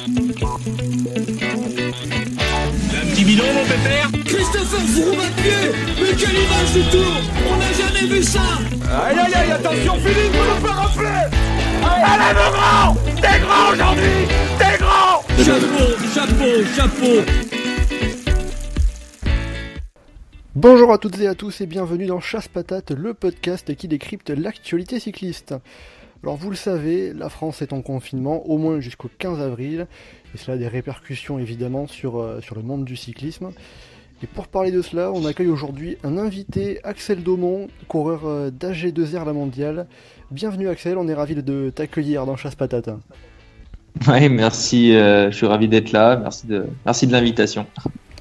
Un petit bidon, mon pépère. Christopher Froome à pied. Mais quelle image du tour. On n'a jamais vu ça. Aïe, aïe, aïe, attention, Philippe, vous ne pas rafler. Allez, mon grand. T'es grand aujourd'hui. T'es grand. Chapeau. Bonjour à toutes et à tous et bienvenue dans Chasse Patate, le podcast qui décrypte l'actualité cycliste. Alors vous le savez, la France est en confinement au moins jusqu'au 15 avril et cela a des répercussions évidemment sur le monde du cyclisme. Et pour parler de cela, on accueille aujourd'hui un invité, Axel Daumont, coureur d'AG2R La Mondiale. Bienvenue Axel, on est ravis de t'accueillir dans Chasse Patate. Oui, merci, je suis ravi d'être là, merci de l'invitation.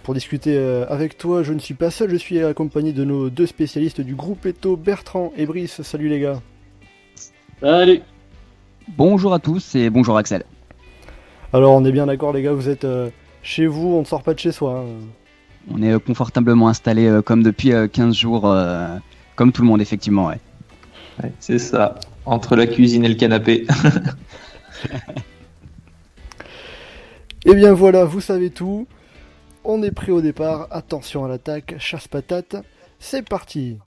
Pour discuter avec toi, je ne suis pas seul, je suis accompagné de nos deux spécialistes du groupe Eto, Bertrand et Brice. Salut les gars. Salut. Bonjour à tous et bonjour Axel. Alors on est bien d'accord les gars, vous êtes chez vous, on ne sort pas de chez soi. On est confortablement installés comme depuis 15 jours, comme tout le monde effectivement. Ouais. Ouais, c'est ça, entre la cuisine et le canapé. Et bien voilà, vous savez tout. On est prêt au départ, attention à l'attaque, chasse patate, c'est parti.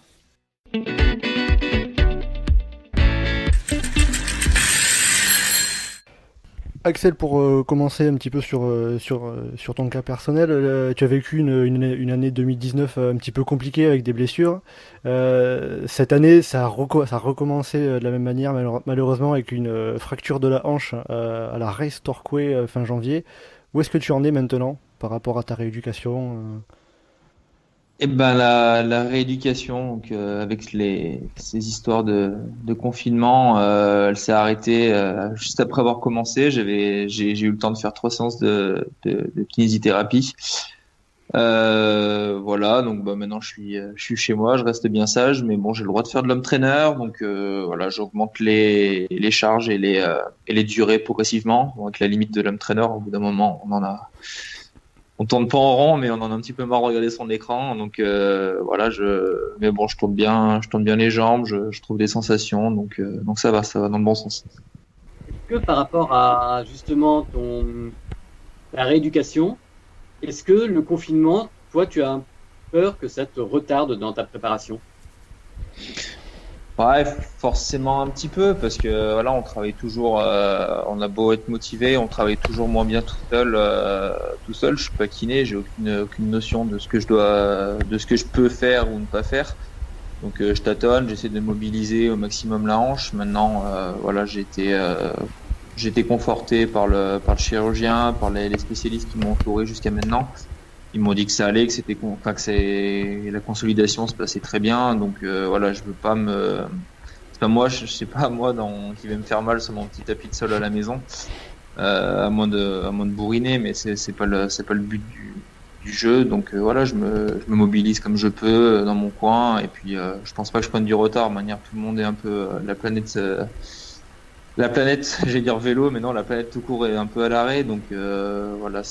Axel, pour commencer un petit peu sur ton cas personnel, tu as vécu une année 2019 un petit peu compliquée avec des blessures. Cette année, ça a recommencé de la même manière, malheureusement avec une fracture de la hanche à la Race Torquay fin janvier. Où est-ce que tu en es maintenant par rapport à ta rééducation? Et ben la rééducation, donc avec ces histoires de confinement, elle s'est arrêtée juste après avoir commencé. J'ai eu le temps de faire 3 séances de kinésithérapie. Voilà, donc maintenant je suis chez moi, je reste bien sage, mais bon, j'ai le droit de faire de l'home trainer, donc voilà, j'augmente les charges et les durées progressivement. Bon, avec la limite de l'home trainer, au bout d'un moment, on tourne pas en rond, mais on en a un petit peu marre de regarder son écran, donc voilà, mais bon, je tourne bien les jambes, je trouve des sensations, donc ça va dans le bon sens. Est-ce que par rapport à justement ta rééducation, est-ce que le confinement, toi, tu as peur que ça te retarde dans ta préparation? Ouais, forcément un petit peu, parce que voilà, on travaille toujours, on a beau être motivé, on travaille toujours moins bien tout seul. Je suis pas kiné, j'ai aucune notion de ce que je peux faire ou ne pas faire. Donc je tâtonne, j'essaie de mobiliser au maximum la hanche. Maintenant, voilà, j'ai été conforté par le chirurgien, par les spécialistes qui m'ont entouré jusqu'à maintenant. Ils m'ont dit que ça allait, que la consolidation se passait très bien. Donc voilà, je veux pas c'est pas moi, je sais pas moi qui va me faire mal sur mon petit tapis de sol à la maison, à moins de bourriner, mais c'est pas le but du jeu. Donc voilà, je me mobilise comme je peux dans mon coin, et puis je pense pas que je prenne du retard. De manière, tout le monde est un peu la planète, j'allais dire vélo, mais non, la planète tout court est un peu à l'arrêt. Donc voilà,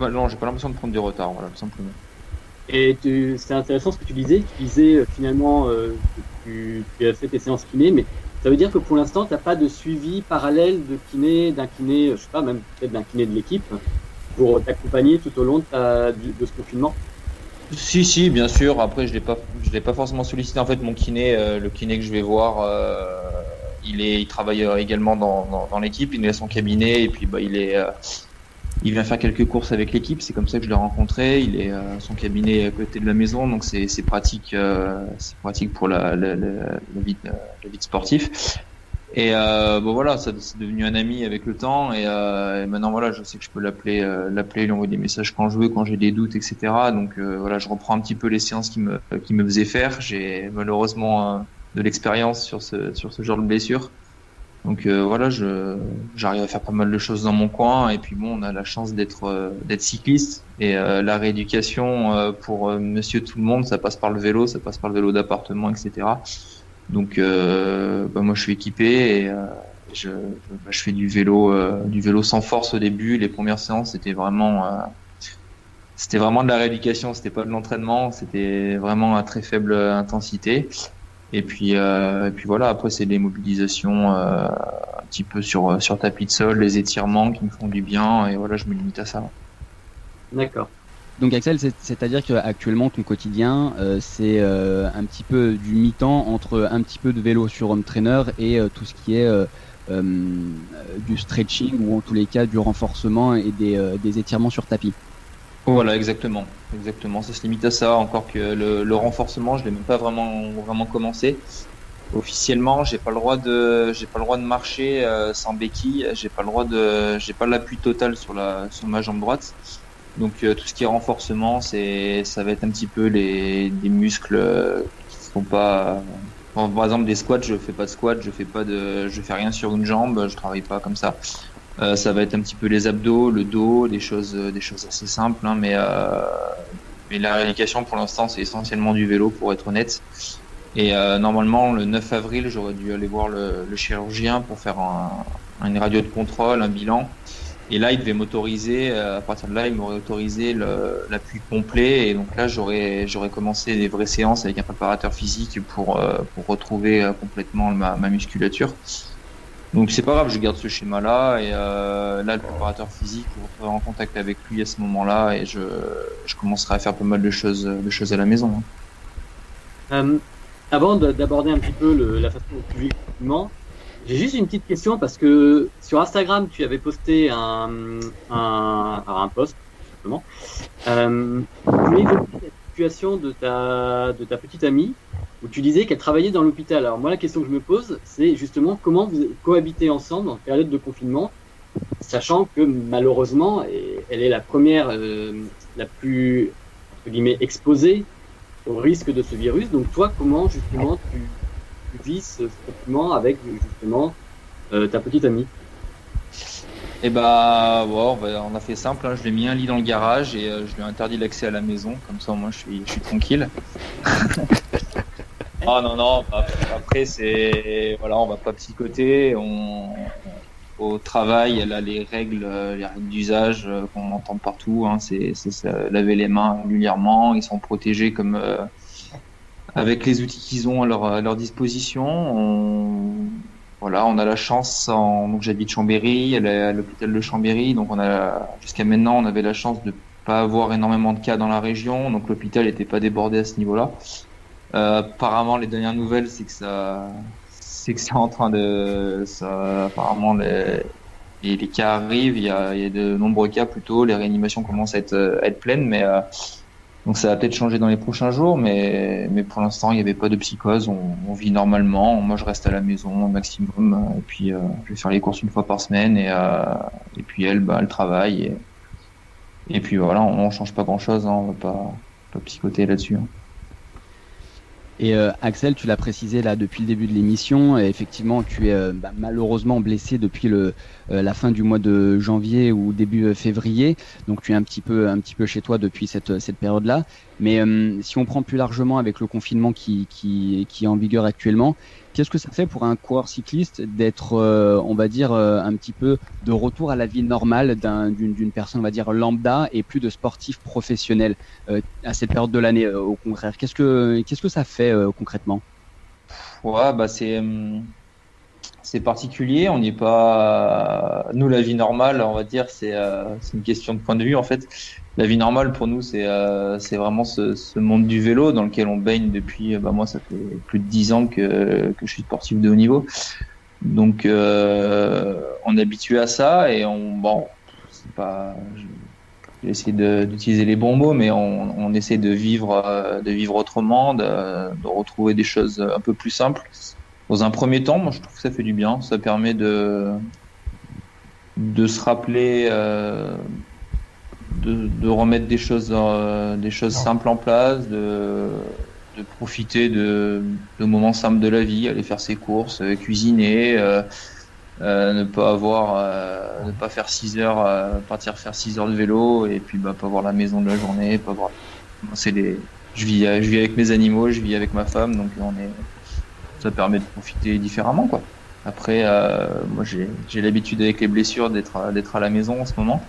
non, j'ai pas l'impression de prendre du retard, voilà, tout simplement. Et c'est intéressant ce que tu disais. Tu disais finalement que tu as fait tes séances kiné, mais ça veut dire que pour l'instant, tu n'as pas de suivi parallèle d'un kiné, je sais pas, même peut-être d'un kiné de l'équipe, pour t'accompagner tout au long de ce confinement? Si, bien sûr. Après, je l'ai pas forcément sollicité. En fait, mon kiné, le kiné que je vais voir, il travaille également dans l'équipe. Il est à son cabinet, et puis il vient faire quelques courses avec l'équipe. C'est comme ça que je l'ai rencontré. Il est son cabinet à côté de la maison, donc c'est pratique. C'est pratique pour la vie de sportif. Et bon voilà, c'est devenu un ami avec le temps. Et maintenant voilà, je sais que je peux l'appeler, lui envoyer des messages quand je veux, quand j'ai des doutes, etc. Donc voilà, je reprends un petit peu les séances qui me faisaient faire. J'ai malheureusement de l'expérience sur ce genre de blessure. Donc voilà, j'arrive à faire pas mal de choses dans mon coin, et puis bon, on a la chance d'être cycliste, et la rééducation pour monsieur tout le monde, ça passe par le vélo d'appartement, etc. Donc moi je suis équipé, et je fais du vélo sans force au début. Les premières séances, c'était vraiment de la rééducation, c'était pas de l'entraînement, c'était vraiment à très faible intensité. Et puis voilà, après c'est des mobilisations un petit peu sur tapis de sol, les étirements qui me font du bien, et voilà, je me limite à ça. D'accord. Donc Axel, c'est-à-dire qu'actuellement ton quotidien, c'est un petit peu du mi-temps entre un petit peu de vélo sur home trainer et tout ce qui est du stretching ou en tous les cas du renforcement et des étirements sur tapis. Voilà, exactement. Ça se limite à ça, encore que le renforcement, je l'ai même pas vraiment commencé. Officiellement, j'ai pas le droit de marcher sans béquille, j'ai pas l'appui total sur ma jambe droite. Donc tout ce qui est renforcement, ça va être un petit peu des muscles qui sont pas. Par exemple, des squats, je fais pas de squat, je fais rien sur une jambe, je travaille pas comme ça. Ça va être un petit peu les abdos, le dos, des choses assez simples, hein, mais la rééducation pour l'instant c'est essentiellement du vélo, pour être honnête. Et normalement le 9 avril j'aurais dû aller voir le chirurgien pour faire une radio de contrôle, un bilan. Et là il devait m'autoriser, à partir de là il m'aurait autorisé l'appui complet, et donc là j'aurais commencé des vraies séances avec un préparateur physique pour retrouver complètement ma musculature. Donc c'est pas grave, je garde ce schéma-là, et là le préparateur physique, je rentrerai en contact avec lui à ce moment-là, et je commencerai à faire pas mal de choses à la maison. Avant d'aborder un petit peu la façon dont tu vis le confinement, j'ai juste une petite question, parce que sur Instagram tu avais posté un post justement. Tu as évoqué la situation de ta petite amie, où tu disais qu'elle travaillait dans l'hôpital. Alors moi, la question que je me pose, c'est justement comment vous cohabitez ensemble en période de confinement, sachant que malheureusement, elle est la première, la plus entre guillemets exposée au risque de ce virus. Donc toi, comment justement tu vis ce confinement avec justement ta petite amie? Et bah, bon, on a fait simple, hein. Je lui ai mis un lit dans le garage, et je lui ai interdit l'accès à la maison, comme ça moi je suis tranquille. Ah non, après on va pas psychoter, au travail, elle a les règles d'usage qu'on entend partout, hein. C'est laver les mains régulièrement, ils sont protégés comme avec les outils qu'ils ont à leur disposition. On a la chance, donc j'habite Chambéry, elle est à l'hôpital de Chambéry, donc jusqu'à maintenant on avait la chance de pas avoir énormément de cas dans la région, donc l'hôpital n'était pas débordé à ce niveau-là. Apparemment, les dernières nouvelles, c'est que c'est en train apparemment, les cas arrivent. Il y a de nombreux cas plutôt. Les réanimations commencent à être pleines, mais donc ça va peut-être changer dans les prochains jours. Mais pour l'instant, il n'y avait pas de psychose. On vit normalement. Moi, je reste à la maison au maximum. Et puis, je vais faire les courses une fois par semaine. Et puis elle travaille. Et puis voilà, on change pas grand-chose. Hein, on va pas psychoter là-dessus. Hein. Et Axel, tu l'as précisé là depuis le début de l'émission, effectivement tu es malheureusement blessé depuis la fin du mois de janvier ou début février, donc tu es un petit peu chez toi depuis cette période-là. Mais si on prend plus largement avec le confinement qui est en vigueur actuellement, qu'est-ce que ça fait pour un coureur cycliste d'être, on va dire, un petit peu de retour à la vie normale d'une personne, on va dire, lambda, et plus de sportif professionnel à cette période de l'année, au contraire? Qu'est-ce que ça fait concrètement? Ouais, bah c'est particulier. On n'est pas. Nous, la vie normale, on va dire, c'est une question de point de vue en fait. La vie normale pour nous, c'est vraiment ce monde du vélo dans lequel on baigne depuis. Moi, ça fait plus de 10 ans que je suis sportif de haut niveau. Donc, on est habitué à ça, et c'est pas. J'ai essayé d'utiliser les bons mots, mais on essaie de vivre autrement, de retrouver des choses un peu plus simples. Dans un premier temps, moi je trouve que ça fait du bien. Ça permet de se rappeler, de remettre des choses simples en place, de profiter de moments simples de la vie, aller faire ses courses, cuisiner, ne pas faire 6 heures, partir faire 6 heures de vélo, et puis pas voir la maison de la journée, pas voir. Je vis avec mes animaux, je vis avec ma femme, donc ça permet de profiter différemment, quoi. Après, moi j'ai l'habitude avec les blessures d'être à la maison en ce moment,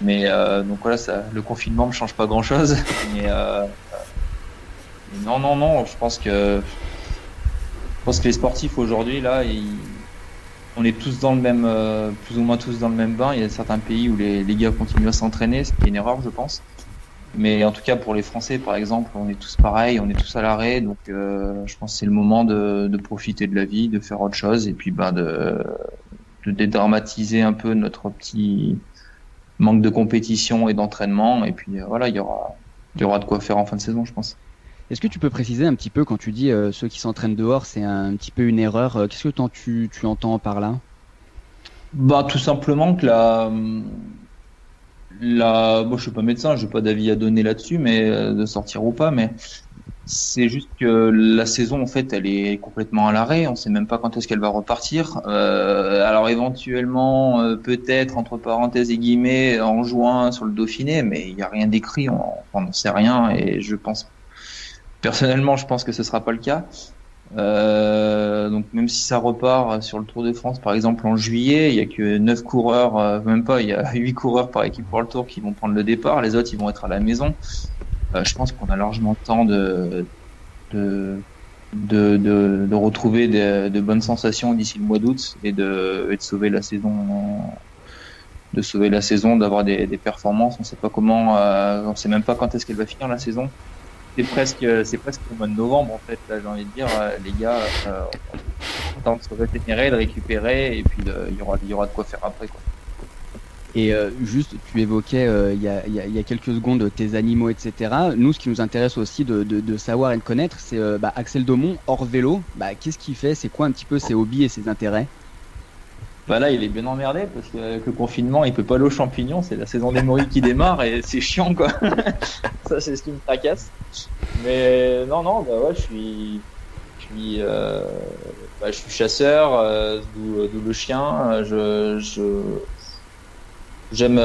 mais donc voilà, le confinement me change pas grand chose, mais non, je pense que les sportifs aujourd'hui là, on est tous dans le même, plus ou moins tous dans le même bain. Il y a certains pays où les gars continuent à s'entraîner, ce qui est une erreur, je pense. Mais en tout cas, pour les Français, par exemple, on est tous pareils, on est tous à l'arrêt. Donc, je pense que c'est le moment de profiter de la vie, de faire autre chose et puis de dédramatiser un peu notre petit manque de compétition et d'entraînement. Et puis voilà, il y aura de quoi faire en fin de saison, je pense. Est-ce que tu peux préciser un petit peu quand tu dis ceux qui s'entraînent dehors, c'est un petit peu une erreur. Qu'est-ce que tu entends par là? Bah, tout simplement que moi, je suis pas médecin, j'ai pas d'avis à donner là-dessus, mais de sortir ou pas, mais c'est juste que la saison, en fait, elle est complètement à l'arrêt. On sait même pas quand est-ce qu'elle va repartir. Alors éventuellement, peut-être entre parenthèses et guillemets, en juin sur le Dauphiné, mais il y a rien d'écrit, on n'en sait rien, et personnellement, je pense que ce sera pas le cas. Donc même si ça repart sur le Tour de France, par exemple en juillet, il y a que 9 coureurs, même pas, il y a 8 coureurs par équipe pour le Tour qui vont prendre le départ. Les autres, ils vont être à la maison. Je pense qu'on a largement le temps de retrouver de bonnes sensations d'ici le mois d'août et de sauver la saison, d'avoir des performances. On sait pas comment, on sait même pas quand est-ce qu'elle va finir la saison. C'est presque au mois de novembre, en fait, là, j'ai envie de dire, les gars, on tente de se régénérer, de récupérer, et puis il y aura de quoi faire après, quoi. Et juste, tu évoquais il y a quelques secondes tes animaux, etc. Nous, ce qui nous intéresse aussi de savoir et de connaître, c'est Axel Daumont, hors vélo, qu'est-ce qu'il fait? C'est quoi un petit peu ses hobbies et ses intérêts? Bah là, il est bien emmerdé parce qu'avec le confinement, il peut pas aller aux champignons. C'est la saison des morilles qui démarre et c'est chiant, quoi. Ça, c'est ce qui me tracasse. Mais non, bah ouais, je suis chasseur, d'où le chien. J'aime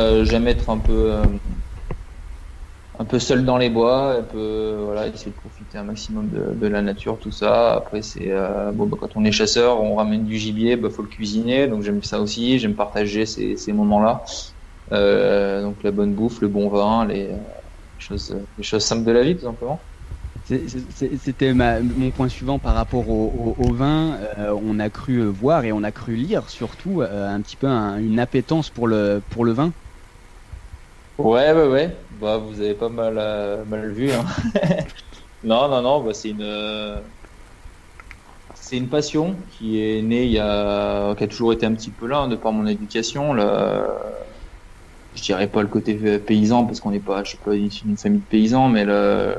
être un peu seul dans les bois, voilà, essayer de profiter un maximum de la nature, tout ça. Après, c'est quand on est chasseur, on ramène du gibier, faut le cuisiner, donc j'aime ça aussi. J'aime partager ces moments-là. Donc la bonne bouffe, le bon vin, les choses simples de la vie, tout simplement. C'était mon point suivant par rapport au vin. On a cru voir et on a cru lire surtout un petit peu une appétence pour le vin. Ouais. Bah, vous avez pas mal vu, hein. Non. Bah, c'est une passion qui est née qui a toujours été un petit peu là, hein, de par mon éducation. Là, je dirais pas le côté paysan parce je suis pas issu d'une famille de paysans, mais là,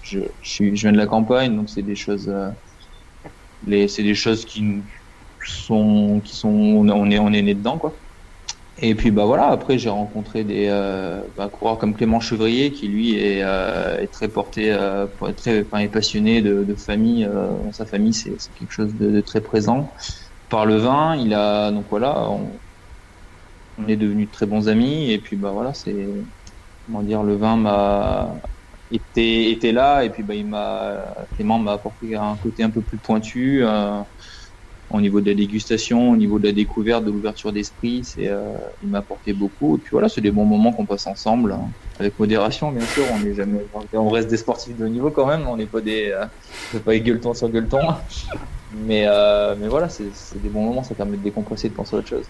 je viens de la campagne, donc c'est des choses, qui sont, on est né dedans, quoi. Et puis voilà, après j'ai rencontré des coureurs comme Clément Chevrier qui lui est très porté, est passionné de famille. Dans sa famille, c'est quelque chose de très présent. Par le vin, donc voilà, on est devenus très bons amis. Et puis voilà, le vin était là. Et puis Clément m'a apporté un côté un peu plus pointu. Au niveau de la dégustation, au niveau de la découverte, de l'ouverture d'esprit, il m'a apporté beaucoup. Et puis voilà, c'est des bons moments qu'on passe ensemble, hein, avec modération, bien sûr. On reste des sportifs de haut niveau quand même. On n'est pas pas gueuletons sur gueuletons. Mais voilà, c'est des bons moments. Ça permet de décompresser, de penser à autre chose.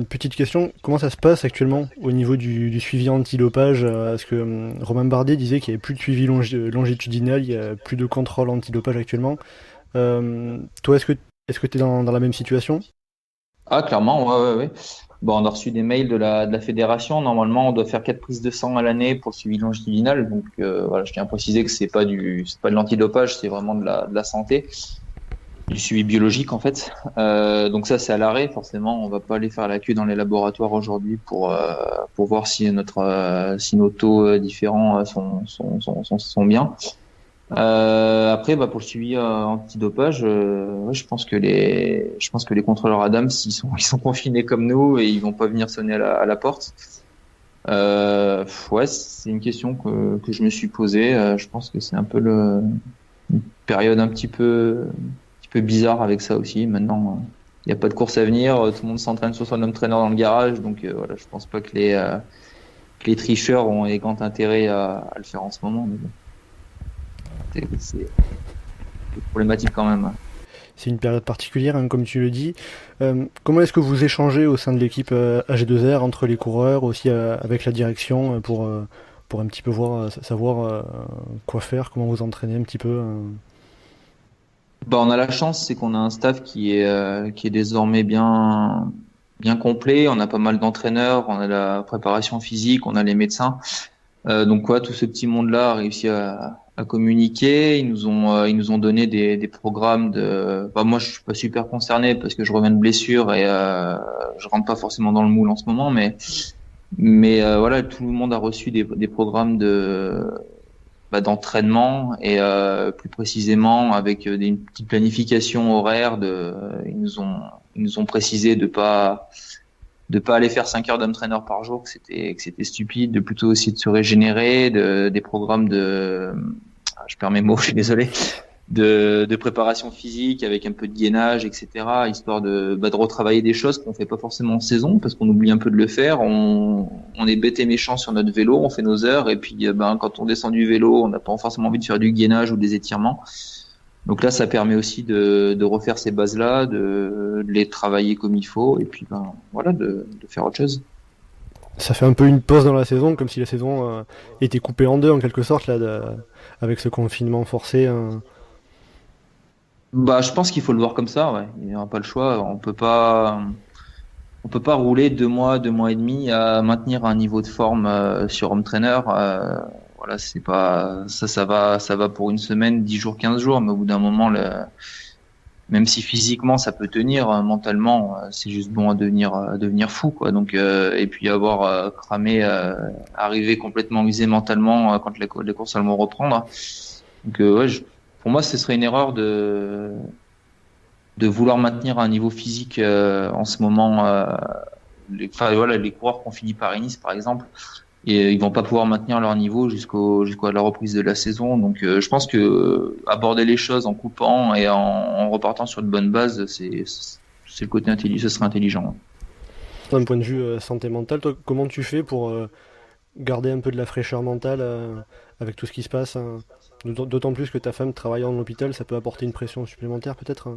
Petite question, comment ça se passe actuellement au niveau du suivi antidopage? Parce que Romain Bardet disait qu'il n'y avait plus de suivi longitudinal, il n'y a plus de contrôle antidopage actuellement. Toi, est-ce que tu es dans la même situation? Ah, clairement, ouais. Bon, on a reçu des mails de la fédération. Normalement, on doit faire 4 prises de sang à l'année pour le suivi longitudinal. Donc voilà, je tiens à préciser que c'est pas de l'antidopage, c'est vraiment de la santé, du suivi biologique en fait. Donc ça, c'est à l'arrêt. Forcément, on va pas aller faire la queue dans les laboratoires aujourd'hui pour voir si nos taux différents sont bien. Après, pour le suivi antidopage, je pense que les contrôleurs ADAMS, ils sont confinés comme nous et ils vont pas venir sonner à la porte. Ouais, c'est une question que je me suis posée. Je pense que c'est un peu une période un petit peu bizarre avec ça aussi. Maintenant, il n'y a pas de course à venir. Tout le monde s'entraîne sur son home trainer dans le garage, donc voilà, je pense pas que les tricheurs ont grand intérêt à le faire en ce moment. Mais bon. C'est problématique quand même. c'est une période particulière, hein, comme tu le dis. Comment est-ce que vous échangez au sein de l'équipe AG2R entre les coureurs, aussi avec la direction, pour un petit peu savoir quoi faire, comment vous entraîner un petit peu Bah, on a la chance, c'est qu'on a un staff qui est désormais bien complet. On a pas mal d'entraîneurs, on a la préparation physique, on a les médecins. Donc quoi, tout ce petit monde-là a réussi à communiquer. Ils nous ont donné des programmes de. Bah, moi, je suis pas super concerné parce que je reviens de blessure et je rentre pas forcément dans le moule en ce moment, mais voilà, tout le monde a reçu des programmes d'entraînement et plus précisément avec une petite planification horaire ils nous ont précisé de pas aller faire 5 heures d'home trainer par jour, que c'était stupide, de plutôt aussi de se régénérer, des programmes je perds mes mots, je suis désolé, de préparation physique avec un peu de gainage, etc., histoire de retravailler des choses qu'on fait pas forcément en saison parce qu'on oublie un peu de le faire. On est bête et méchant sur notre vélo, on fait nos heures et puis quand on descend du vélo, on n'a pas forcément envie de faire du gainage ou des étirements. Donc là, ça permet aussi de refaire ces bases-là, de les travailler comme il faut et puis voilà, de faire autre chose. Ça fait un peu une pause dans la saison, comme si la saison était coupée en deux en quelque sorte là, avec ce confinement forcé. Je pense qu'il faut le voir comme ça, ouais. Il n'y aura pas le choix. On peut pas rouler 2 mois, 2 mois et demi à maintenir un niveau de forme sur home trainer. Voilà, c'est pas ça va pour une semaine, 10 jours, 15 jours, mais au bout d'un moment, même si physiquement ça peut tenir, mentalement, c'est juste bon à devenir fou, quoi. Donc et puis avoir cramé, arriver complètement usé mentalement quand les courses elles vont reprendre. Donc ouais, pour moi, ce serait une erreur de vouloir maintenir un niveau physique en ce moment. Voilà, les coureurs qui ont fini Paris-Nice, par exemple, et ils vont pas pouvoir maintenir leur niveau jusqu'à la reprise de la saison. Donc, je pense que aborder les choses en coupant et en repartant sur de bonnes bases, c'est le côté intelligent. Ce serait intelligent. D'un point de vue santé mentale, toi, comment tu fais pour garder un peu de la fraîcheur mentale avec tout ce qui se passe D'autant plus que ta femme travaillant dans l'hôpital, ça peut apporter une pression supplémentaire peut-être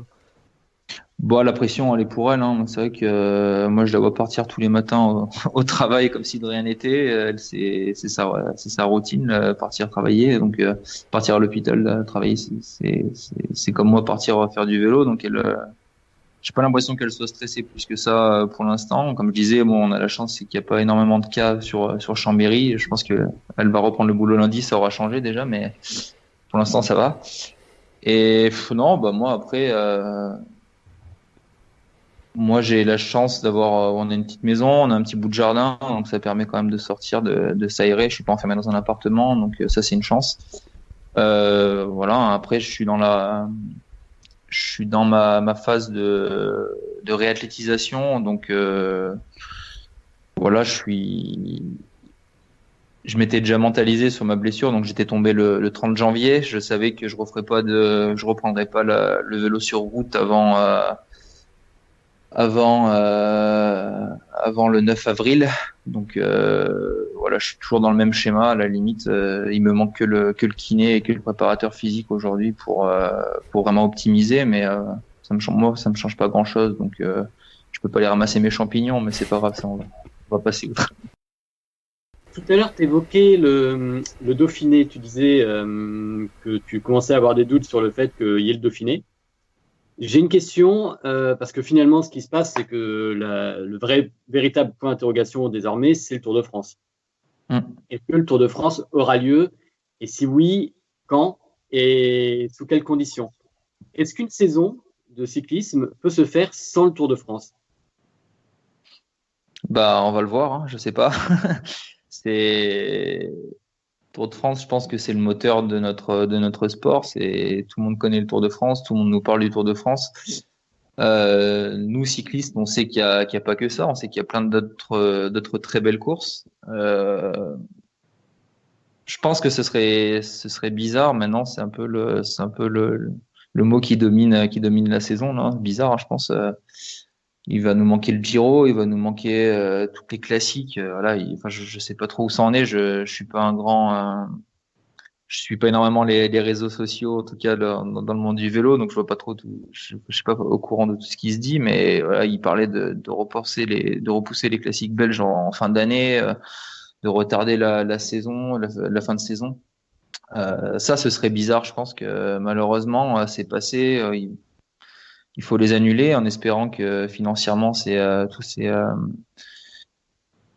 Bon, la pression, elle est pour elle, hein. C'est vrai que moi, je la vois partir tous les matins au travail comme si de rien n'était. Elle, c'est sa routine, partir travailler. Donc, partir à l'hôpital, travailler, c'est comme moi partir faire du vélo. Donc, j'ai pas l'impression qu'elle soit stressée plus que ça pour l'instant. Comme je disais, bon, on a la chance, c'est qu'il n'y a pas énormément de cas sur Chambéry. Je pense que elle va reprendre le boulot lundi, ça aura changé déjà, mais pour l'instant, ça va. Et non, moi après. Moi, j'ai la chance on a une petite maison, on a un petit bout de jardin, donc ça permet quand même de sortir, de s'aérer. Je suis pas enfermé dans un appartement, donc ça c'est une chance. Voilà. Après, je suis dans ma phase de réathlétisation, donc voilà, je m'étais déjà mentalisé sur ma blessure, donc j'étais tombé le 30 janvier. Je savais que je reprendrais pas le vélo sur route avant le 9 avril. Donc voilà, je suis toujours dans le même schéma. À la limite, il me manque que le kiné et que le préparateur physique aujourd'hui pour vraiment optimiser, mais ça me change pas grand-chose. Donc je peux pas aller ramasser mes champignons, mais c'est pas grave, ça on va passer outre. Tout à l'heure, tu évoquais le Dauphiné. Tu disais que tu commençais à avoir des doutes sur le fait qu'il y ait le Dauphiné. J'ai une question, parce que finalement, ce qui se passe, c'est que le véritable point d'interrogation désormais, c'est le Tour de France. Est-ce que le Tour de France aura lieu? Et si oui, quand et sous quelles conditions? Est-ce qu'une saison de cyclisme peut se faire sans le Tour de France? On va le voir, hein, je sais pas. Tour de France, je pense que c'est le moteur de notre sport. Tout le monde connaît le Tour de France, tout le monde nous parle du Tour de France. Nous cyclistes, on sait qu'il y a pas que ça, on sait qu'il y a plein d'autres très belles courses. Je pense que ce serait bizarre. Maintenant, c'est un peu le mot qui domine la saison là. Bizarre, hein, je pense. Il va nous manquer le Giro, il va nous manquer toutes les classiques. Voilà, je sais pas trop où ça en est. Je suis pas un grand je suis pas énormément les réseaux sociaux, en tout cas dans le monde du vélo, donc je vois pas trop je suis pas au courant de tout ce qui se dit, mais voilà, il parlait de repousser les classiques belges en fin d'année, de retarder la saison, la fin de saison. Ça, ce serait bizarre. Je pense que malheureusement, c'est passé. Il faut les annuler en espérant que financièrement, tous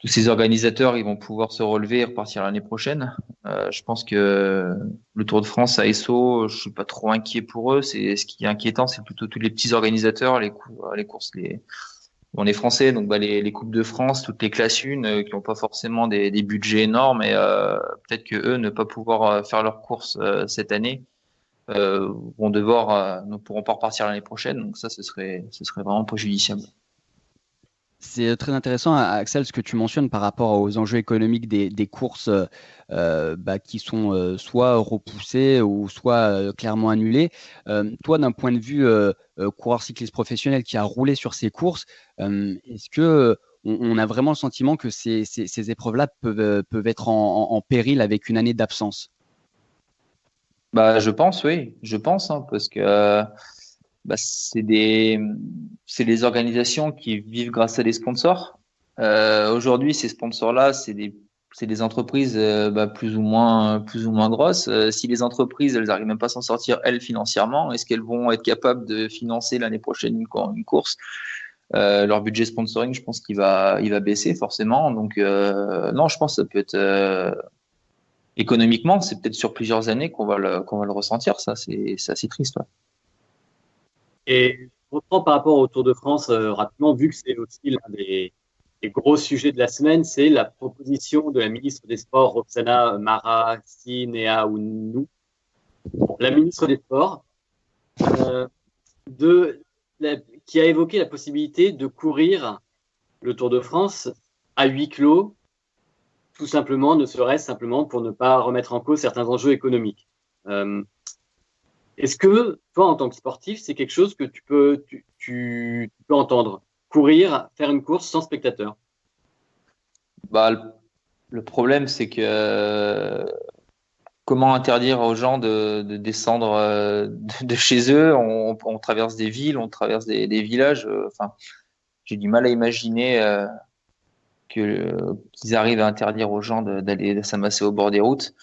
ces organisateurs, ils vont pouvoir se relever et repartir l'année prochaine. Je pense que le Tour de France à Esso, je suis pas trop inquiet pour eux. Ce qui est inquiétant, c'est plutôt tous les petits organisateurs, les courses, on est français, donc les coupes de France, toutes les classes 1 qui n'ont pas forcément des budgets énormes et peut-être que eux ne pas pouvoir faire leurs courses cette année ne pourront pas repartir l'année prochaine. Donc ça, ce serait vraiment préjudiciable. C'est très intéressant, Axel, ce que tu mentionnes par rapport aux enjeux économiques des courses qui sont soit repoussées ou soit clairement annulées. Toi, d'un point de vue coureur cycliste professionnel qui a roulé sur ces courses, est-ce que on a vraiment le sentiment que ces épreuves-là peuvent être en péril avec une année d'absence? Je pense, oui, parce que c'est les organisations qui vivent grâce à des sponsors. Aujourd'hui, ces sponsors-là, c'est des entreprises plus ou moins grosses. Si les entreprises, elles arrivent même pas à s'en sortir elles financièrement, est-ce qu'elles vont être capables de financer l'année prochaine une course? Leur budget sponsoring, je pense qu'il va baisser forcément. Donc non, je pense que ça peut être économiquement, c'est peut-être sur plusieurs années qu'on va le ressentir. Ça, c'est assez triste. Ouais. Et je reprends par rapport au Tour de France rapidement, vu que c'est aussi l'un des gros sujets de la semaine, c'est la proposition de la ministre des Sports, Roxana Maracineanu, la ministre des Sports, qui a évoqué la possibilité de courir le Tour de France à huis clos, tout simplement, ne serait-ce simplement pour ne pas remettre en cause certains enjeux économiques. Est-ce que, toi, en tant que sportif, c'est quelque chose que tu peux entendre? Courir, faire une course sans spectateurs? Le problème, c'est que comment interdire aux gens de descendre de chez eux? On traverse des villes, on traverse des villages. J'ai du mal à imaginer qu'ils arrivent à interdire aux gens d'aller s'amasser au bord des routes.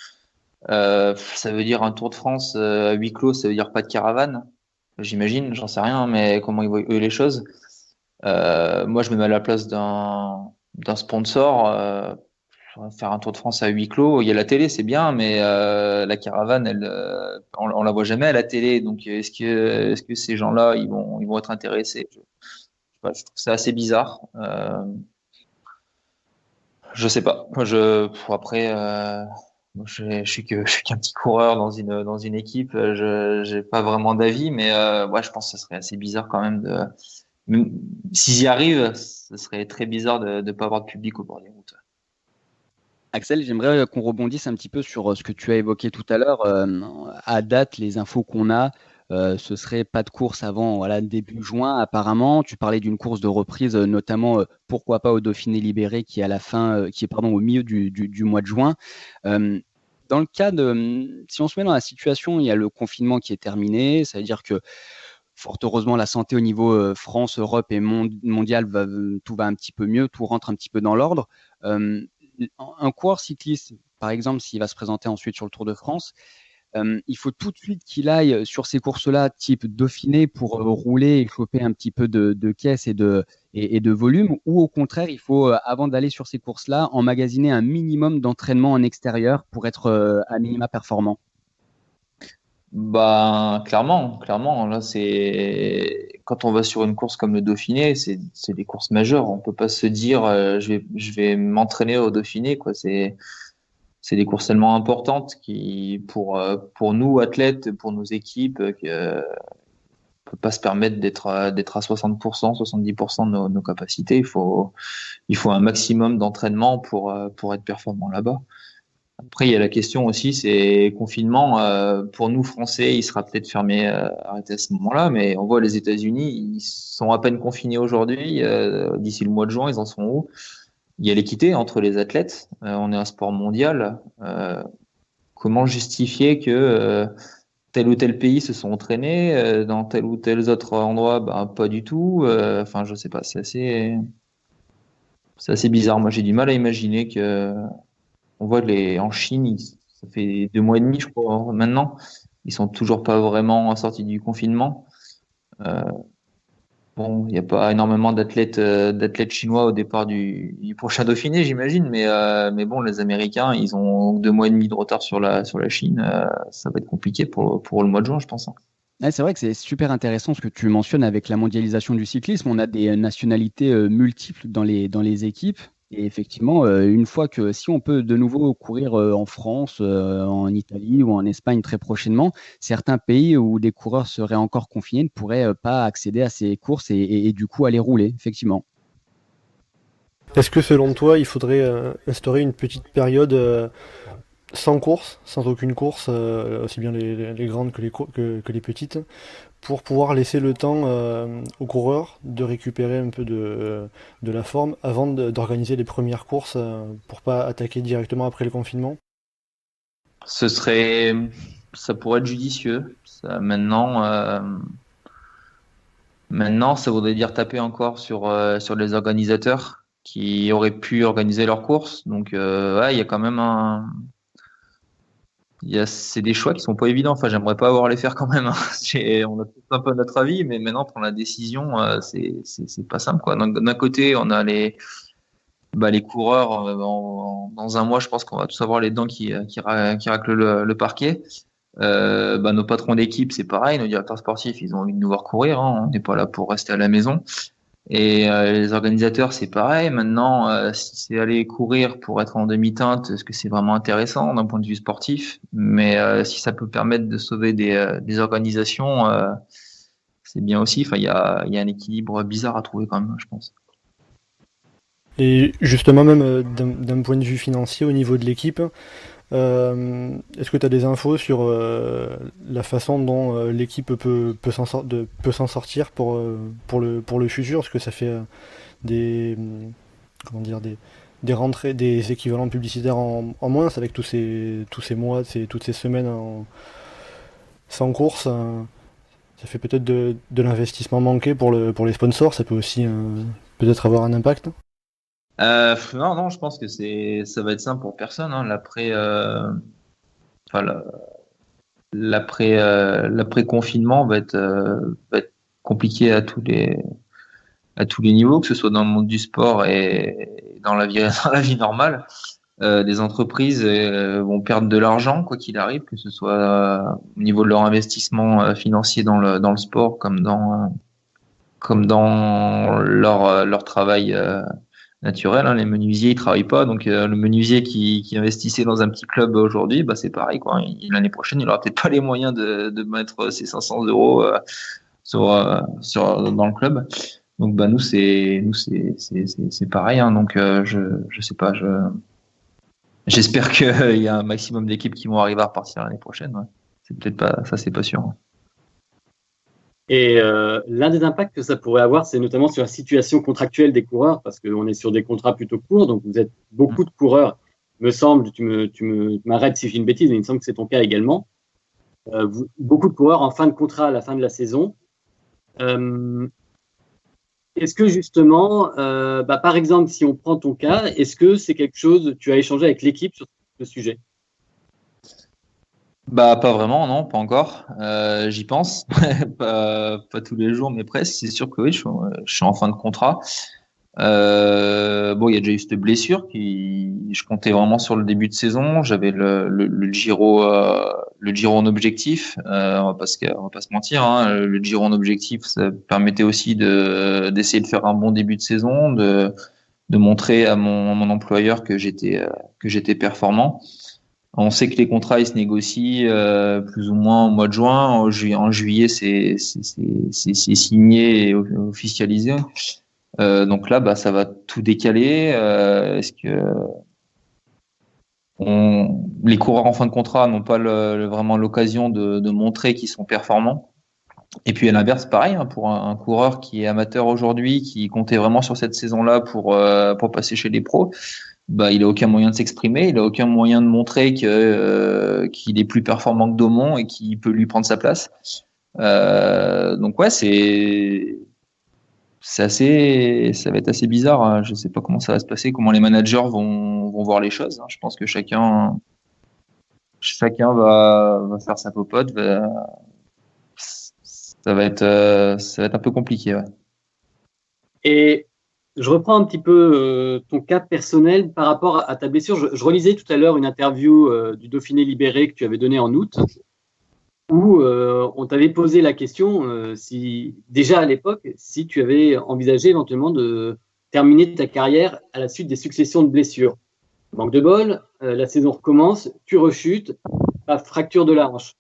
Ça veut dire un Tour de France à huis clos, ça veut dire pas de caravane, j'imagine, j'en sais rien, mais comment ils voient eux les choses. Moi, je me mets à la place d'un sponsor. Faire un Tour de France à huis clos, il y a la télé, c'est bien, mais la caravane, on la voit jamais à la télé. Donc, est-ce que ces gens-là, ils vont être intéressés? Je trouve ça assez bizarre. Je sais pas. Après. Je suis qu'un petit coureur dans une équipe. J'ai pas vraiment d'avis, mais je pense que ça serait assez bizarre quand même s'ils y arrivent, ce serait très bizarre de pas avoir de public au bord des routes. Axel, j'aimerais qu'on rebondisse un petit peu sur ce que tu as évoqué tout à l'heure. À date, les infos qu'on a, ce serait pas de course avant début juin apparemment. Tu parlais d'une course de reprise, notamment pourquoi pas au Dauphiné Libéré qui est à la fin, au milieu du mois de juin. Dans le cas si on se met dans la situation, il y a le confinement qui est terminé, ça veut dire que fort heureusement la santé au niveau France, Europe et mondial tout va un petit peu mieux, tout rentre un petit peu dans l'ordre. Un coureur cycliste, par exemple, s'il va se présenter ensuite sur le Tour de France, il faut tout de suite qu'il aille sur ces courses-là, type Dauphiné, pour rouler et choper un petit peu de caisse et de volume, ou au contraire, il faut, avant d'aller sur ces courses-là, emmagasiner un minimum d'entraînement en extérieur pour être à minima performant. Clairement. Là, quand on va sur une course comme le Dauphiné, c'est des courses majeures. On peut pas se dire, je vais m'entraîner au Dauphiné, quoi. C'est des courses tellement importantes qui, pour nous athlètes, pour nos équipes, que peut pas se permettre d'être à 60%, 70% de nos capacités. Il faut un maximum d'entraînement pour être performant là-bas. Après, il y a la question aussi, c'est confinement. Pour nous Français, il sera peut-être fermé, arrêté à ce moment-là, mais on voit les États-Unis, ils sont à peine confinés aujourd'hui. D'ici le mois de juin, ils en sont où? Il y a l'équité entre les athlètes. On est un sport mondial. comment justifier que tel ou tel pays se sont entraînés, dans tel ou tel autre endroit, pas du tout. Enfin, je sais pas, c'est assez bizarre. Moi, j'ai du mal à imaginer que on voit en Chine, ça fait 2 mois et demi, je crois, maintenant. Ils sont toujours pas vraiment sortis du confinement. Euh, Bon, il n'y a pas énormément d'athlètes chinois au départ du prochain Dauphiné, j'imagine, mais bon, les Américains, ils ont 2 mois et demi de retard sur la Chine. Ça va être compliqué pour le mois de juin, je pense. Ouais, c'est vrai que c'est super intéressant ce que tu mentionnes avec la mondialisation du cyclisme. On a des nationalités multiples dans les équipes. Et effectivement, une fois que si on peut de nouveau courir en France, en Italie ou en Espagne très prochainement, certains pays où des coureurs seraient encore confinés ne pourraient pas accéder à ces courses et du coup aller rouler, effectivement. Est-ce que selon toi, il faudrait instaurer une petite période sans course, sans aucune course, aussi bien les grandes que les petites, pour pouvoir laisser le temps aux coureurs de récupérer un peu de la forme avant d'organiser les premières courses pour pas attaquer directement après le confinement? Ça pourrait être judicieux. Maintenant, ça voudrait dire taper encore sur les organisateurs qui auraient pu organiser leurs courses. Donc, ouais, il y a quand même c'est des choix qui sont pas évidents. Enfin, j'aimerais pas avoir à les faire quand même, hein. On a tous un peu notre avis, mais maintenant prendre la décision, c'est pas simple, quoi. D'un côté, on a les coureurs. Dans un mois, je pense qu'on va tous avoir les dents qui raclent le parquet. Nos patrons d'équipe, c'est pareil. Nos directeurs sportifs, ils ont envie de nous voir courir, hein. On n'est pas là pour rester à la maison. Et les organisateurs, c'est pareil. Maintenant, si c'est aller courir pour être en demi-teinte, est-ce que c'est vraiment intéressant d'un point de vue sportif? Mais si ça peut permettre de sauver des organisations, c'est bien aussi. Enfin, il y a un équilibre bizarre à trouver quand même, je pense. Et justement, même d'un point de vue financier au niveau de l'équipe, est-ce que tu as des infos sur la façon dont l'équipe peut s'en sortir pour le futur? Est-ce que ça fait comment dire, des rentrées, des équivalents publicitaires en moins avec tous ces mois, toutes ces semaines sans course? Ça fait peut-être de l'investissement manqué pour les sponsors, ça peut aussi peut-être avoir un impact. Non, je pense que ça va être simple pour personne, hein. Enfin, l'après confinement va être compliqué à tous les niveaux, que ce soit dans le monde du sport et dans la vie dans la vie normale. Les entreprises vont perdre de l'argent quoi qu'il arrive, que ce soit au niveau de leur investissement financier dans le sport comme dans leur travail naturel, hein. Les menuisiers, ils travaillent pas, donc le menuisier qui investissait dans un petit club aujourd'hui, c'est pareil, quoi. L'année prochaine, il aura peut-être pas les moyens de mettre ses 500 euros dans le club. Donc c'est pareil, hein. Donc je sais pas, j'espère qu'il y a un maximum d'équipes qui vont arriver à repartir l'année prochaine. Ouais. C'est peut-être pas ça, c'est pas sûr. Et l'un des impacts que ça pourrait avoir, c'est notamment sur la situation contractuelle des coureurs, parce qu'on est sur des contrats plutôt courts, donc vous êtes beaucoup de coureurs, me semble, tu m'arrêtes si je dis une bêtise, mais il me semble que c'est ton cas également. Beaucoup de coureurs en fin de contrat à la fin de la saison. Est-ce que justement, par exemple, si on prend ton cas, est-ce que c'est quelque chose, tu as échangé avec l'équipe sur ce sujet? Pas vraiment, non, pas encore. J'y pense, pas tous les jours, mais presque. C'est sûr que oui, je suis en fin de contrat. Il y a déjà eu cette blessure je comptais vraiment sur le début de saison. J'avais le Giro en objectif. On va pas se mentir, hein. Le Giro en objectif, ça permettait aussi d'essayer de faire un bon début de saison, de montrer à mon employeur que j'étais performant. On sait que les contrats ils se négocient plus ou moins au mois de juin. En juillet, c'est signé et officialisé. Donc là, ça va tout décaler. Est-ce que les coureurs en fin de contrat n'ont pas vraiment l'occasion de montrer qu'ils sont performants? Et puis à l'inverse, pareil, hein, pour un coureur qui est amateur aujourd'hui, qui comptait vraiment sur cette saison-là pour passer chez les pros. bah, il a aucun moyen de s'exprimer, il a aucun moyen de montrer qu'il est plus performant que Daumont et qu'il peut lui prendre sa place. Donc ouais, ça va être assez bizarre, hein. Je sais pas comment ça va se passer, comment les managers vont voir les choses, hein. Je pense que chacun va faire sa popote. Ça va être un peu compliqué, ouais. Et je reprends un petit peu ton cas personnel par rapport à ta blessure. Je relisais tout à l'heure une interview du Dauphiné Libéré que tu avais donnée en août, où on t'avait posé la question, si déjà à l'époque, si tu avais envisagé éventuellement de terminer ta carrière à la suite des successions de blessures. Manque de bol, la saison recommence, tu rechutes, fracture de la hanche.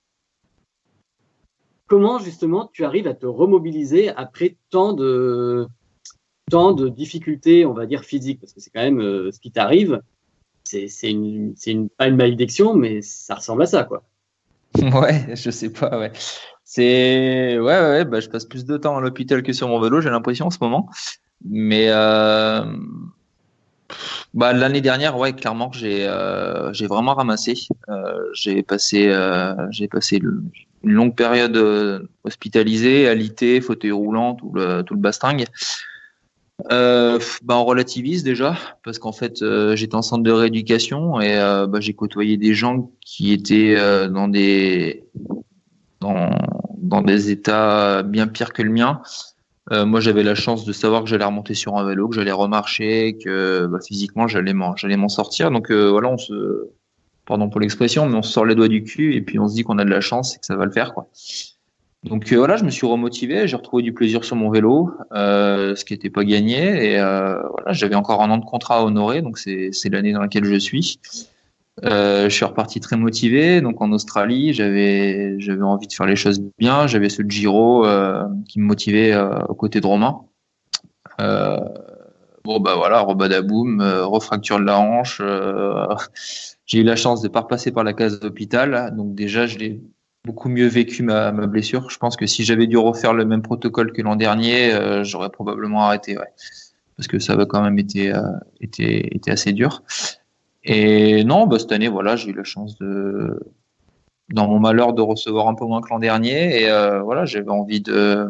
Comment justement tu arrives à te remobiliser après tant de difficultés, on va dire physiques, parce que c'est quand même ce qui t'arrive, pas une malédiction, mais ça ressemble à ça, quoi. Ouais, je sais pas, ouais. Ouais, bah, je passe plus de temps à l'hôpital que sur mon vélo, j'ai l'impression en ce moment. Mais bah, l'année dernière, ouais, clairement, j'ai vraiment ramassé. J'ai passé une longue période hospitalisé, alité, fauteuil roulant, tout le bastingue. Bah, on relativise déjà parce qu'en fait j'étais en centre de rééducation et bah, j'ai côtoyé des gens qui étaient dans des états bien pires que le mien. Moi j'avais la chance de savoir que j'allais remonter sur un vélo, que j'allais remarcher, que bah, physiquement j'allais m'en sortir. Donc voilà, pardon pour l'expression, mais on se sort les doigts du cul et puis on se dit qu'on a de la chance et que ça va le faire, quoi. Donc voilà, je me suis remotivé, j'ai retrouvé du plaisir sur mon vélo, ce qui n'était pas gagné. Et voilà, j'avais encore un an de contrat à honorer, donc c'est l'année dans laquelle je suis. Je suis reparti très motivé. Donc en Australie, j'avais envie de faire les choses bien. J'avais ce Giro qui me motivait aux côtés de Romain. Bon bah voilà, rebadaboum, refracture de la hanche. J'ai eu la chance de pas repasser par la case d'hôpital, donc déjà je l'ai beaucoup mieux vécu ma blessure. Je pense que si j'avais dû refaire le même protocole que l'an dernier, j'aurais probablement arrêté, ouais, parce que ça avait quand même été assez dur. Et non, bah, cette année, voilà, j'ai eu la chance dans mon malheur, de recevoir un peu moins que l'an dernier. Et voilà, j'avais envie bah,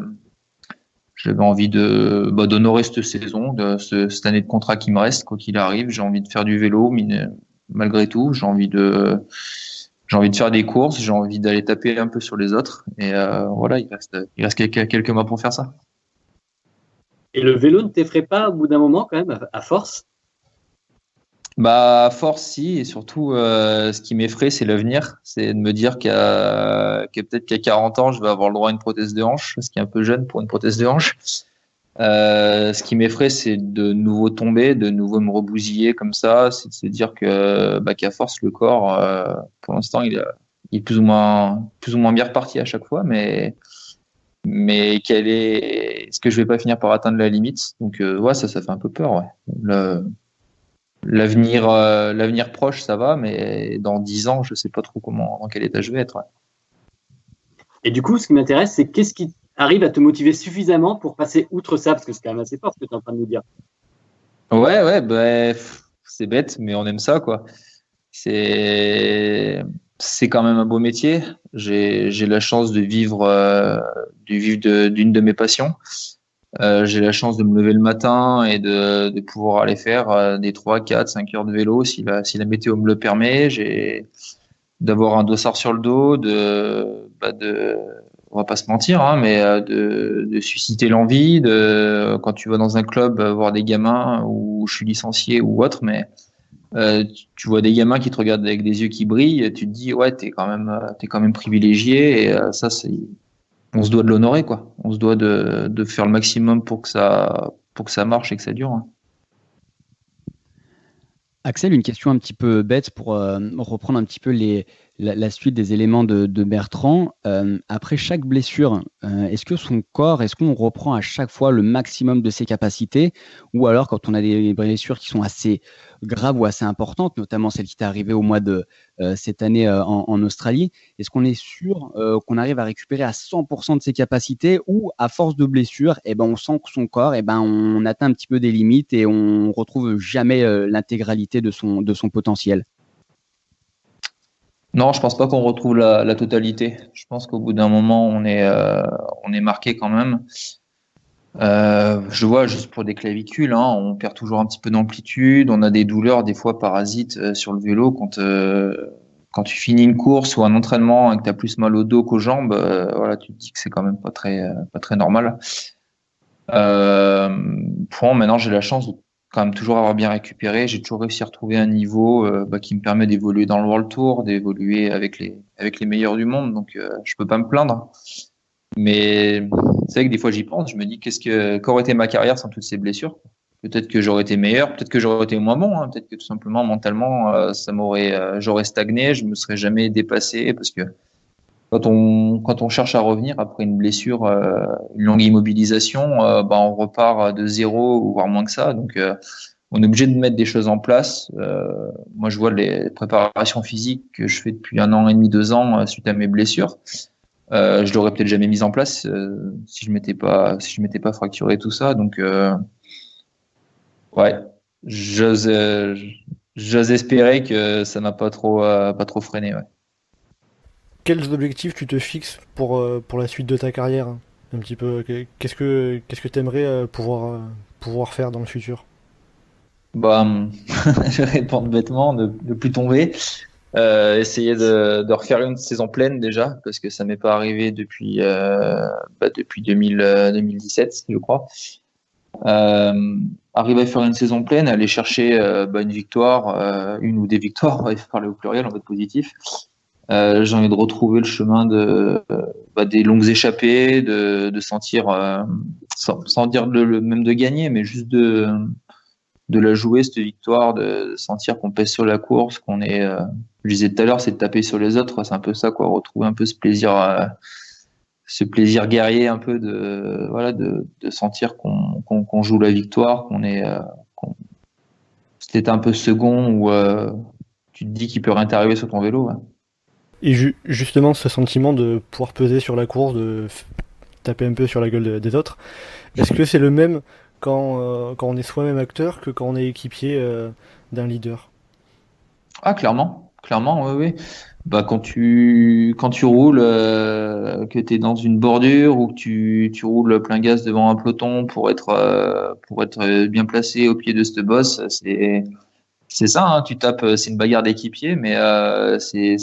d'honorer cette saison, cette année de contrat qui me reste, quoi qu'il arrive. J'ai envie de faire du vélo, mais malgré tout, j'ai envie de faire des courses, j'ai envie d'aller taper un peu sur les autres. Et voilà, il reste quelques mois pour faire ça. Et le vélo ne t'effraie pas au bout d'un moment, quand même, à force? Bah, à force, si. Et surtout, ce qui m'effraie, c'est l'avenir. C'est de me dire peut-être qu'à 40 ans, je vais avoir le droit à une prothèse de hanche, ce qui est un peu jeune pour une prothèse de hanche. Ce qui m'effraie, c'est de nouveau tomber, de nouveau me rebousiller comme ça. C'est de se dire qu'à force, le corps, pour l'instant, il est plus ou moins bien reparti à chaque fois, mais est-ce que je vais pas finir par atteindre la limite? Donc ouais, ça fait un peu peur, ouais. L'avenir proche, ça va, mais dans 10 ans, je sais pas trop dans quel état je vais être, ouais. Et du coup, ce qui m'intéresse, c'est qu'est-ce qui arrive à te motiver suffisamment pour passer outre ça, parce que c'est quand même assez fort ce que tu es en train de nous dire. Ouais, bah, c'est bête, mais on aime ça, quoi. C'est quand même un beau métier. J'ai la chance de vivre d'une de mes passions. J'ai la chance de me lever le matin et de pouvoir aller faire des 3, 4, 5 heures de vélo si la météo me le permet. D'avoir un dossard sur le dos, on va pas se mentir, hein, mais de susciter l'envie, quand tu vas dans un club voir des gamins, ou je suis licencié ou autre, mais tu vois des gamins qui te regardent avec des yeux qui brillent, tu te dis ouais, t'es quand même privilégié, et ça, on se doit de l'honorer, quoi. On se doit de faire le maximum pour que ça marche et que ça dure, hein. Axel, une question un petit peu bête pour reprendre un petit peu les la suite des éléments de Bertrand. Après chaque blessure, est-ce qu'on reprend à chaque fois le maximum de ses capacités, ou alors quand on a des blessures qui sont assez graves ou assez importantes, notamment celle qui t'est arrivée au mois de cette année en Australie, est-ce qu'on est sûr qu'on arrive à récupérer à 100% de ses capacités, ou à force de blessure, on sent que son corps, on atteint un petit peu des limites et on retrouve jamais l'intégralité de son potentiel? Non, je pense pas qu'on retrouve la totalité. Je pense qu'au bout d'un moment, on est marqué quand même. Je vois juste pour des clavicules, hein, on perd toujours un petit peu d'amplitude, on a des douleurs des fois parasites sur le vélo quand tu finis une course ou un entraînement et que tu as plus mal au dos qu'aux jambes, voilà, tu te dis que c'est quand même pas très normal. Maintenant, j'ai la chance de quand même toujours avoir bien récupéré. J'ai toujours réussi à retrouver un niveau qui me permet d'évoluer dans le World Tour, d'évoluer avec les meilleurs du monde. Donc, je peux pas me plaindre. Mais c'est vrai que des fois j'y pense. Je me dis qu'aurait été ma carrière sans toutes ces blessures? Peut-être que j'aurais été meilleur, peut-être que j'aurais été moins bon. Hein. Peut-être que tout simplement mentalement, j'aurais stagné. Je me serais jamais dépassé parce que quand on cherche à revenir après une blessure, une longue immobilisation, on repart de zéro ou voire moins que ça. Donc, on est obligé de mettre des choses en place. Moi, je vois les préparations physiques que je fais depuis 1 an et demi, 2 ans suite à mes blessures. Je l'aurais peut-être jamais mise en place si je m'étais pas fracturé tout ça. Donc, ouais, j'ose espérer que ça m'a pas trop freiné. Ouais. Quels objectifs tu te fixes pour la suite de ta carrière? Un petit peu, qu'est-ce que tu aimerais pouvoir faire dans le futur? Je vais répondre bêtement, de plus tomber. Essayer de refaire une saison pleine déjà, parce que ça m'est pas arrivé depuis 2017, je crois. Arriver à faire une saison pleine, aller chercher une victoire, une ou des victoires, on va parler au pluriel en mode positif. J'ai envie de retrouver le chemin des longues échappées, de sentir, sans dire même de gagner, mais juste de la jouer, cette victoire, de sentir qu'on pèse sur la course, qu'on est, je disais tout à l'heure, c'est de taper sur les autres, c'est un peu ça, quoi, retrouver un peu ce plaisir guerrier, un peu de sentir qu'on joue la victoire, c'était un peu second où tu te dis qu'il peut rien t'arriver sur ton vélo. Ouais. Et justement, ce sentiment de pouvoir peser sur la course, taper un peu sur la gueule des autres, est-ce que c'est le même quand on est soi-même acteur que quand on est équipier d'un leader? Ah, clairement, oui. Quand tu roules, que tu es dans une bordure ou que tu roules plein gaz devant un peloton pour être bien placé au pied de cette bosse, c'est ça, hein, tu tapes, c'est une bagarre d'équipier, mais c'est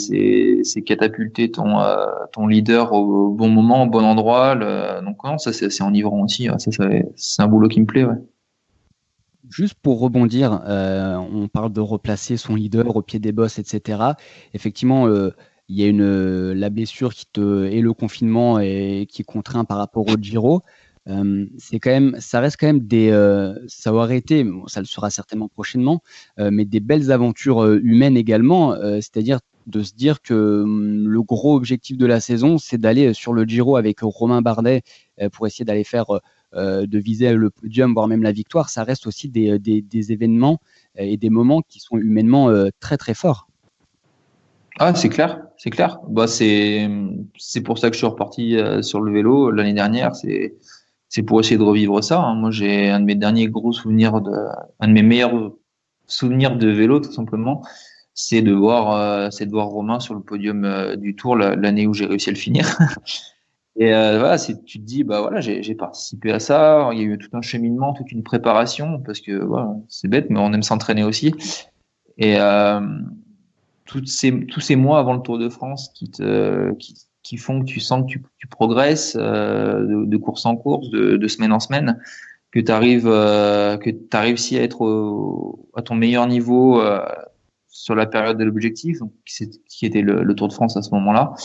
catapulter ton leader au bon moment, au bon endroit. Donc non, ça c'est enivrant aussi. Ouais, c'est un boulot qui me plaît. Ouais. Juste pour rebondir, on parle de replacer son leader au pied des bosses, etc. Effectivement, il y a la blessure et le confinement qui est contraint par rapport au Giro. Ça reste quand même ça aurait été, ça le sera certainement prochainement, mais des belles aventures humaines également. C'est-à-dire de se dire que le gros objectif de la saison, c'est d'aller sur le Giro avec Romain Bardet pour essayer d'aller de viser le podium, voire même la victoire. Ça reste aussi des événements et des moments qui sont humainement très très forts. Ah, c'est clair. C'est pour ça que je suis reparti sur le vélo l'année dernière. C'est pour essayer de revivre ça. Hein. Moi, j'ai un de mes derniers gros souvenirs un de mes meilleurs souvenirs de vélo, tout simplement. C'est de voir Romain sur le podium du Tour l'année où j'ai réussi à le finir. Et voilà, tu te dis, voilà, j'ai participé à ça. Il y a eu tout un cheminement, toute une préparation, parce que voilà, c'est bête, mais on aime s'entraîner aussi. Et tous ces mois avant le Tour de France qui font que tu sens que tu progresses de course en course, de semaine en semaine, que tu as réussi à être à ton meilleur niveau sur la période de l'objectif, donc qui était le Tour de France à ce moment-là.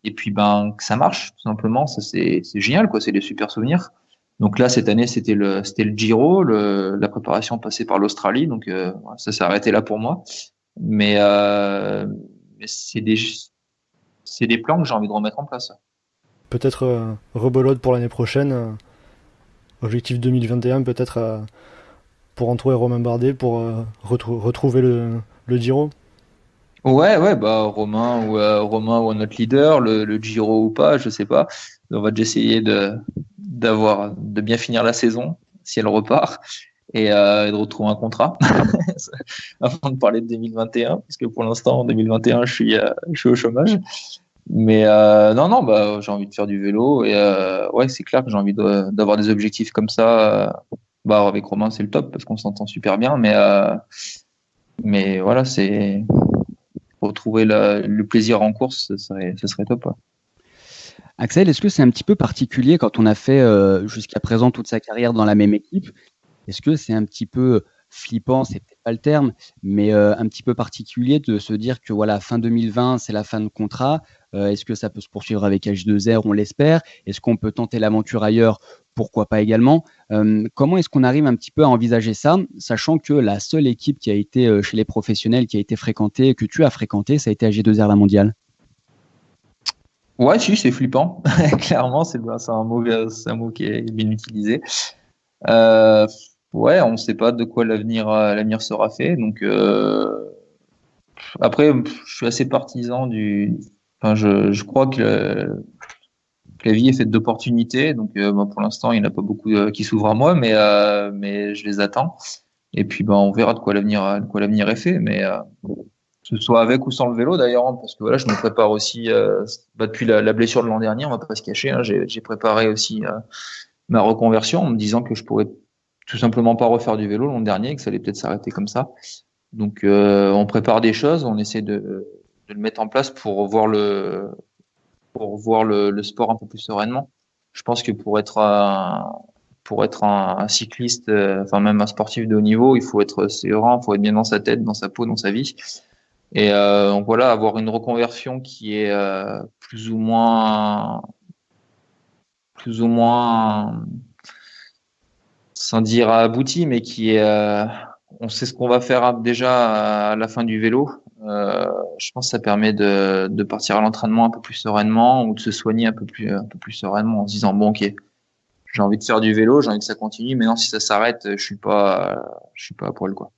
Et puis que ça marche tout simplement, ça c'est génial, quoi, c'est des super souvenirs. Donc là cette année c'était le Giro, la préparation passée par l'Australie, donc ça s'est arrêté là pour moi. Mais c'est des plans que j'ai envie de remettre en place. Peut-être rebelote pour l'année prochaine. Objectif 2021 peut-être pour entourer Romain Bardet pour retrouver le Giro. Ouais, bah Romain ou notre leader, le Giro ou pas, je sais pas. On va déjà essayer de bien finir la saison si elle repart et de retrouver un contrat avant de parler de 2021 parce que pour l'instant en 2021 je suis au chômage. Mais non, bah j'ai envie de faire du vélo et ouais, c'est clair que j'ai envie d'avoir des objectifs comme ça. Bah avec Romain c'est le top parce qu'on s'entend super bien, mais voilà, c'est retrouver le plaisir en course, ce serait top. Ouais. Axel, est-ce que c'est un petit peu particulier quand on a fait jusqu'à présent toute sa carrière dans la même équipe? Est-ce que c'est un petit peu flippant, c'est peut-être pas le terme, mais un petit peu particulier de se dire que voilà, fin 2020, c'est la fin de contrat. Est-ce que ça peut se poursuivre avec H2R, on l'espère? Est-ce qu'on peut tenter l'aventure ailleurs? Pourquoi pas également? Comment est-ce qu'on arrive un petit peu à envisager ça, sachant que la seule équipe qui a été chez les professionnels, qui a été fréquentée, que tu as fréquentée, ça a été AG2R la mondiale? Ouais, si, c'est flippant. Clairement, c'est un mot qui est bien utilisé. Ouais, on ne sait pas de quoi l'avenir sera fait. Donc après, je suis assez partisan Enfin, je crois que la vie est faite d'opportunités. Donc bah, pour l'instant, il n'y en a pas beaucoup qui s'ouvrent à moi, mais je les attends. Et puis bah, on verra de quoi l'avenir est fait. Mais que ce soit avec ou sans le vélo d'ailleurs, hein, parce que voilà, je me prépare aussi bah, depuis la blessure de l'an dernier, on va pas se cacher. Hein, j'ai préparé aussi ma reconversion en me disant que je pourrais tout simplement pas refaire du vélo l'an dernier, que ça allait peut-être s'arrêter comme ça. Donc on prépare des choses, on essaie de le mettre en place pour voir le sport un peu plus sereinement. Je pense que pour être un cycliste, enfin même un sportif de haut niveau, il faut être serein, il faut être bien dans sa tête, dans sa peau, dans sa vie. Et donc voilà, avoir une reconversion qui est plus ou moins sans dire abouti, mais qui est, on sait ce qu'on va faire déjà à la fin du vélo. Je pense que ça permet de partir à l'entraînement un peu plus sereinement ou de se soigner un peu plus sereinement en se disant bon ok, j'ai envie de faire du vélo, j'ai envie que ça continue, mais non si ça s'arrête, je suis pas à poil quoi.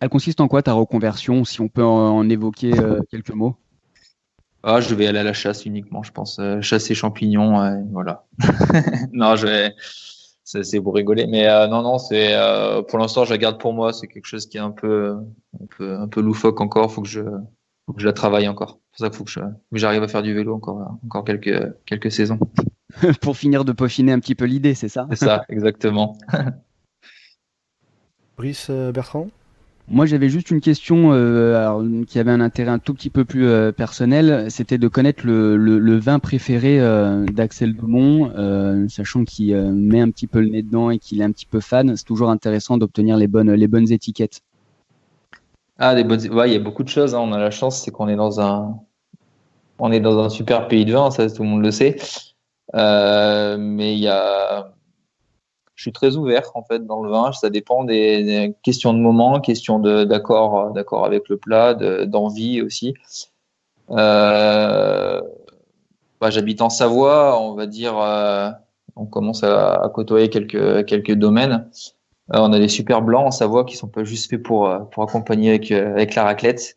Elle consiste en quoi ta reconversion, si on peut en évoquer quelques mots? Ah, je vais aller à la chasse uniquement, je pense, chasser champignons, voilà. Non, c'est pour rigoler, mais non, c'est pour l'instant, je la garde pour moi. C'est quelque chose qui est un peu loufoque encore. Faut que je la travaille encore. C'est pour ça qu'il faut que j'arrive à faire du vélo encore quelques saisons. Pour finir de peaufiner un petit peu l'idée, c'est ça? C'est ça, exactement. Brice Bertrand? Moi, j'avais juste une question qui avait un intérêt un tout petit peu plus personnel. C'était de connaître le vin préféré d'Axel Doumont, sachant qu'il met un petit peu le nez dedans et qu'il est un petit peu fan. C'est toujours intéressant d'obtenir les bonnes étiquettes. Ah, ouais, il y a beaucoup de choses. Hein. On a la chance, c'est qu'on est dans un super pays de vin, ça tout le monde le sait. Mais je suis très ouvert en fait dans le vin. Ça dépend des questions de moment, questions d'accord avec le plat, d'envie aussi. Bah, j'habite en Savoie, on va dire. On commence à côtoyer quelques domaines. On a des super blancs en Savoie qui sont pas juste faits pour accompagner avec la raclette.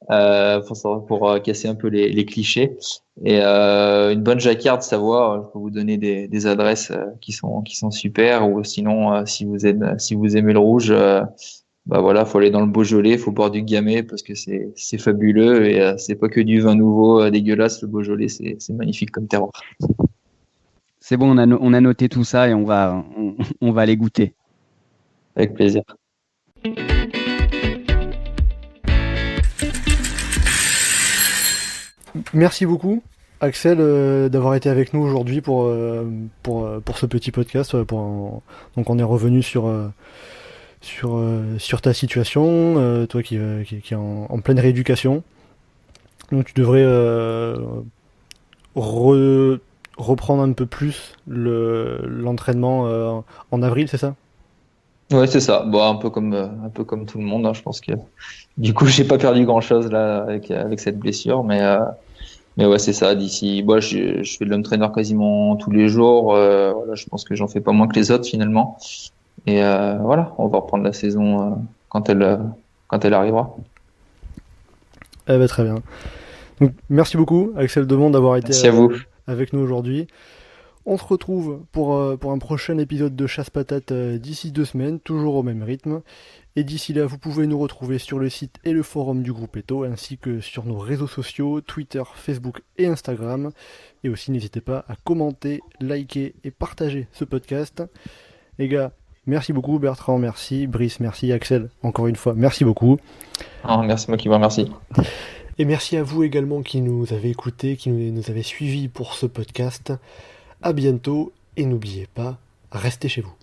Pour casser un peu les clichés. Et une bonne jacquarde Savoie, je peux vous donner des adresses qui sont super. Ou sinon, si vous aimez le rouge, bah voilà, faut aller dans le Beaujolais, faut boire du Gamay parce que c'est fabuleux et c'est pas que du vin nouveau dégueulasse. Le Beaujolais, c'est magnifique comme terroir. C'est bon, on a noté tout ça et on va aller goûter. Avec plaisir. Merci beaucoup, Axel, d'avoir été avec nous aujourd'hui pour ce petit podcast. Donc on est revenu sur ta situation, toi qui est en pleine rééducation. Donc tu devrais reprendre un peu plus l'entraînement en avril, c'est ça ? Ouais, c'est ça. Bon, un peu comme tout le monde, hein. Je pense que du coup, j'ai pas perdu grand-chose là avec cette blessure, mais ouais, c'est ça. D'ici, moi, je fais de l'entraîneur quasiment tous les jours. Voilà, je pense que j'en fais pas moins que les autres finalement. Et voilà, on va reprendre la saison quand elle arrivera. Eh ben, très bien. Donc, merci beaucoup, Axel Demond, d'avoir été Merci à vous. avec nous aujourd'hui. On se retrouve pour un prochain épisode de Chasse Patate d'ici 2 semaines, toujours au même rythme. Et d'ici là, vous pouvez nous retrouver sur le site et le forum du groupe Eto, ainsi que sur nos réseaux sociaux, Twitter, Facebook et Instagram. Et aussi, n'hésitez pas à commenter, liker et partager ce podcast. Les gars, merci beaucoup. Bertrand, merci. Brice, merci. Axel, encore une fois, merci beaucoup. Ah, merci, moi qui vous remercie. Et merci à vous également qui nous avez écoutés, qui nous avez suivis pour ce podcast. À bientôt et n'oubliez pas, restez chez vous.